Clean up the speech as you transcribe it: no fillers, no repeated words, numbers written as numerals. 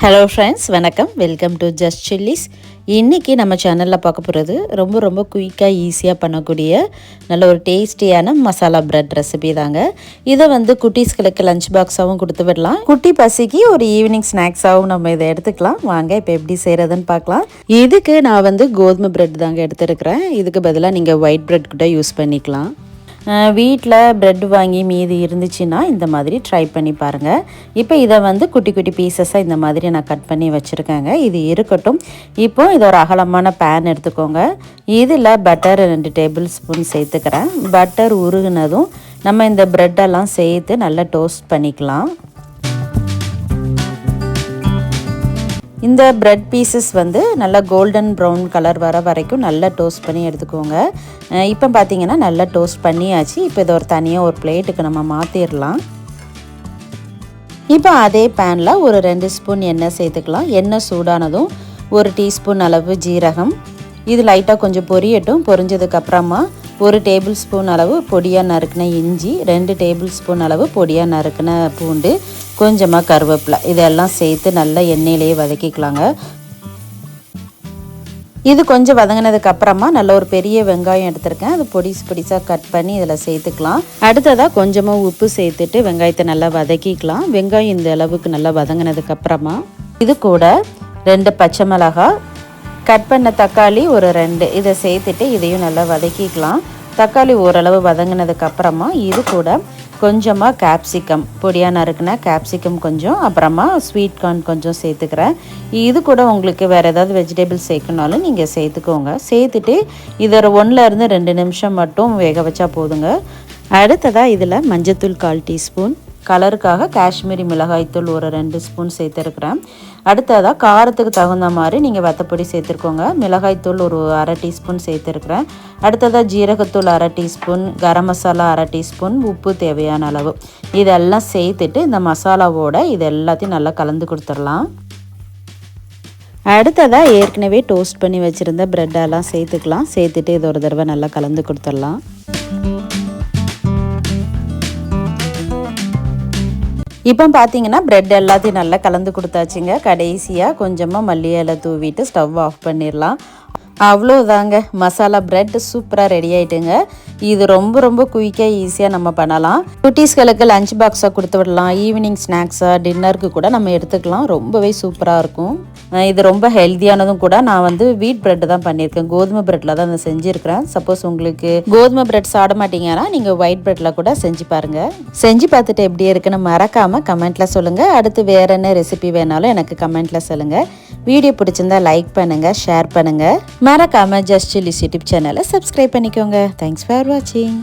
Hello friends, வணக்கம். Welcome to just chillies. இன்றைக்கி நம்ம சேனலில் பார்க்க போகிறது ரொம்ப குயிக்காக ஈஸியாக பண்ணக்கூடிய நல்ல ஒரு டேஸ்டியான மசாலா பிரெட் ரெசிபி தாங்க. இதை குட்டீஸ்களுக்கு லஞ்ச் பாக்ஸாகவும் கொடுத்து விடலாம். குட்டி பசிக்கு ஒரு ஈவினிங் ஸ்நாக்ஸாகவும் நம்ம இதை எடுத்துக்கலாம். வாங்க இப்போ எப்படி செய்கிறதுன்னு பார்க்கலாம். இதுக்கு நான் கோதுமை பிரெட் தாங்க எடுத்துருக்கிறேன். இதுக்கு பதிலாக நீங்கள் ஒயிட் பிரெட் கூட யூஸ் பண்ணிக்கலாம். வீட்டில் ப்ரெட் வாங்கி மீதி இருந்துச்சுன்னா இந்த மாதிரி ட்ரை பண்ணி பாருங்கள். இப்போ இதை குட்டி குட்டி பீசஸாக இந்த மாதிரி நான் கட் பண்ணி வச்சுருக்கேங்க. இது இருக்கட்டும். இப்போ இது ஒரு அகலமான பேன் எடுத்துக்கோங்க. இதில் பட்டர் 2 டேபிள் ஸ்பூன் சேர்த்துக்கிறேன். பட்டர் உருகுனதும் நம்ம இந்த ப்ரெட்டெல்லாம் சேர்த்து நல்லா டோஸ்ட் பண்ணிக்கலாம். இந்த பிரெட் பீசஸ் நல்லா கோல்டன் ப்ரௌன் கலர் வர வரைக்கும் நல்லா டோஸ்ட் பண்ணி எடுத்துக்கோங்க. இப்போ பார்த்தீங்கன்னா நல்லா டோஸ்ட் பண்ணியாச்சு. இப்போ இதை தனியாக ஒரு பிளேட்டுக்கு நம்ம மாற்றிடலாம். இப்போ அதே பேனில் ஒரு 2 ஸ்பூன் எண்ணெய் சேர்த்துக்கலாம். எண்ணெய் சூடானதும் 1 டீஸ்பூன் அளவு ஜீரகம், இது லைட்டாக கொஞ்சம் பொரியட்டும். பொரிஞ்சதுக்கப்புறமா 1 டேபிள் ஸ்பூன் அளவு பொடியாக நறுக்கின இஞ்சி, 2 டேபிள் ஸ்பூன் அளவு பொடியாக நறுக்கின பூண்டு, கொஞ்சமாக கருவேப்பிலை, இதெல்லாம் சேர்த்து நல்லா எண்ணெயிலேயே வதக்கிக்கலாங்க. இது கொஞ்சம் வதங்கினதுக்கு அப்புறமா நல்ல ஒரு பெரிய வெங்காயம் எடுத்திருக்கேன். அது பொடிசாக கட் பண்ணி இதில் சேர்த்துக்கலாம். அடுத்ததாக கொஞ்சமாக உப்பு சேர்த்துட்டு வெங்காயத்தை நல்லா வதக்கிக்கலாம். வெங்காயம் இந்த அளவுக்கு நல்லா வதங்கினதுக்கு அப்புறமா இது கூட 2 பச்சை மிளகாய், கட் பண்ண தக்காளி ஒரு 2, இதை சேர்த்துட்டு இதையும் நல்லா வதக்கிக்கலாம். தக்காளி ஓரளவு வதங்கினதுக்கு அப்புறமா இது கூட கொஞ்சமாக கேப்சிகம், பொடியாக நறுக்குன கேப்சிகம் கொஞ்சம், அப்புறமா ஸ்வீட் கார்ன் கொஞ்சம் சேர்த்துக்கிறேன். இது கூட உங்களுக்கு வேறு ஏதாவது வெஜிடபிள்ஸ் சேர்க்கணுனாலும் நீங்கள் சேர்த்துக்கோங்க. சேர்த்துட்டு இதை 1லேருந்து 2 நிமிஷம் மட்டும் வேக வச்சா போதுங்க. அடுத்ததாக இதில் மஞ்சத்தூள் 1/4 டீஸ்பூன், கலருக்காக காஷ்மீரி மிளகாய்த்தூள் ஒரு 2 ஸ்பூன் சேர்த்துருக்குறேன். அடுத்ததாக காரத்துக்கு தகுந்த மாதிரி நீங்கள் வத்தப்பொடி சேர்த்துருக்கோங்க. மிளகாய்த்தூள் ஒரு 1/2 டீஸ்பூன் சேர்த்துருக்குறேன். அடுத்ததாக ஜீரகத்தூள் 1/2 டீஸ்பூன், கரம் மசாலா 1/2 டீஸ்பூன், உப்பு தேவையான அளவு, இதெல்லாம் சேர்த்துட்டு இந்த மசாலாவோட இது எல்லாத்தையும் நல்லா கலந்து கொடுத்துடலாம். அடுத்ததாக ஏற்கனவே டோஸ்ட் பண்ணி வச்சுருந்த ப்ரெட்டெல்லாம் சேர்த்துக்கலாம். சேர்த்துட்டு இது ஒரு தடவை நல்லா கலந்து கொடுத்துடலாம். இப்போ பார்த்தீங்கன்னா ப்ரெட் எல்லாத்தையும் நல்லா கலந்து கொடுத்தாச்சுங்க. கடைசியாக கொஞ்சமாக மல்லி இலை தூவிட்டு ஸ்டவ் ஆஃப் பண்ணிடலாம். அவ்வளோதாங்க, மசாலா பிரெட் சூப்பராக ரெடி ஆகிட்டுங்க. இது ரொம்ப குயிக்காக ஈஸியாக நம்ம பண்ணலாம். குட்டீஸ்களுக்கு லஞ்ச் பாக்ஸாக கொடுத்து விடலாம். ஈவினிங் ஸ்நாக்ஸாக டின்னருக்கு கூட நம்ம எடுத்துக்கலாம். ரொம்பவே சூப்பராக இருக்கும். இது ரொம்ப ஹெல்த்தியானதும் கூட. நான் வீட் பிரெட் தான் பண்ணியிருக்கேன். கோதுமை பிரெட்டில் தான் செஞ்சுருக்கிறேன். சப்போஸ் உங்களுக்கு கோதுமை பிரெட் சாப்பிட மாட்டீங்கன்னா நீங்கள் ஒயிட் பிரெட்டில் கூட செஞ்சு பாருங்கள். செஞ்சு பார்த்துட்டு எப்படி இருக்குன்னு மறக்காமல் கமெண்ட்டில் சொல்லுங்கள். அடுத்து வேறு என்ன ரெசிபி வேணாலும் எனக்கு கமெண்ட்டில் சொல்லுங்கள். வீடியோ பிடிச்சிருந்தா லைக் பண்ணுங்கள், ஷேர் பண்ணுங்கள். மறக்காமல் ஜஸ்ட் சில்லிஸ் யூடியூப் சேனலை சப்ஸ்கிரைப் பண்ணிக்கோங்க. தேங்க்ஸ் ஃபார் வாட்சிங்.